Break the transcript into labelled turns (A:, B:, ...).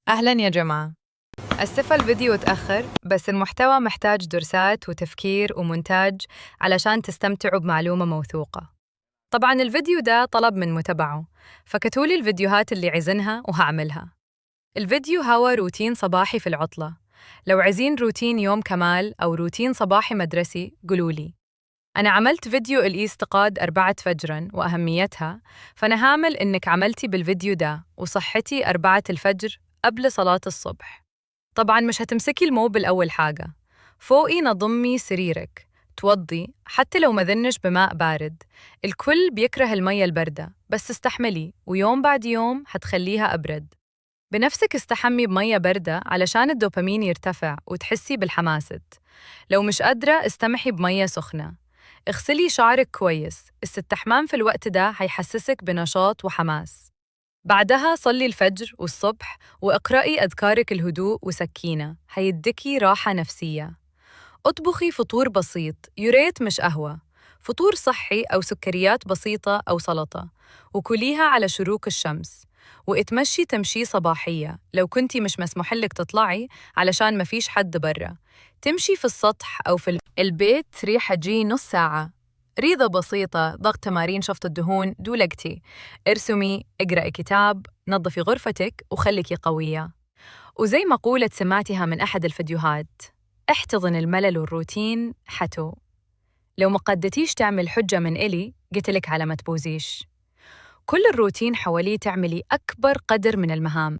A: أهلاً يا جماعة. أسف الفيديو اتأخر، بس المحتوى محتاج دراسات وتفكير ومونتاج علشان تستمتعوا بمعلومة موثوقة. طبعاً الفيديو ده طلب من متابعه، فكتولي الفيديوهات اللي عايزينها وهعملها. الفيديو هو روتين صباحي في العطلة. لو عايزين روتين يوم كمال أو روتين صباحي مدرسي قولولي. أنا عملت فيديو الاستيقاظ 4 فجراً وأهميتها، فأنا هامل إنك عملتي بالفيديو ده وصحتي 4 الفجر قبل صلاة الصبح. طبعاً مش هتمسكي الموبل أول حاجة. فوقي نضمي سريرك، توضي حتى لو مذنش بماء بارد. الكل بيكره المية الباردة، بس استحملي ويوم بعد يوم هتخليها أبرد. بنفسك استحمي بمية باردة علشان الدوبامين يرتفع وتحسي بالحماسة. لو مش قادرة استمحي بمية سخنة. اغسلي شعرك كويس، الاستحمام في الوقت ده هيحسسك بنشاط وحماس. بعدها صلي الفجر والصبح واقرأي أذكارك الهدوء وسكينة، هيديكي راحة نفسية. اطبخي فطور بسيط، يوريت مش قهوة. فطور صحي أو سكريات بسيطة أو سلطة، وكليها على شروق الشمس. واتمشي تمشي صباحية لو كنتي مش مسموحلك تطلعي علشان مفيش حد برا. تمشي في السطح أو في البيت ريحة جي نص ساعة. رياضة بسيطة، ضغط تمارين شفط الدهون دولقتي. ارسمي، اقرأي كتاب، نظفي غرفتك وخليكي قوية. وزي ما قولت سمعتها من أحد الفيديوهات: احتضن الملل والروتين حتو. لو ما قدتيش تعمل حجة من إلي قلتلك على ما تبوزيش. كل الروتين حواليه تعملي أكبر قدر من المهام.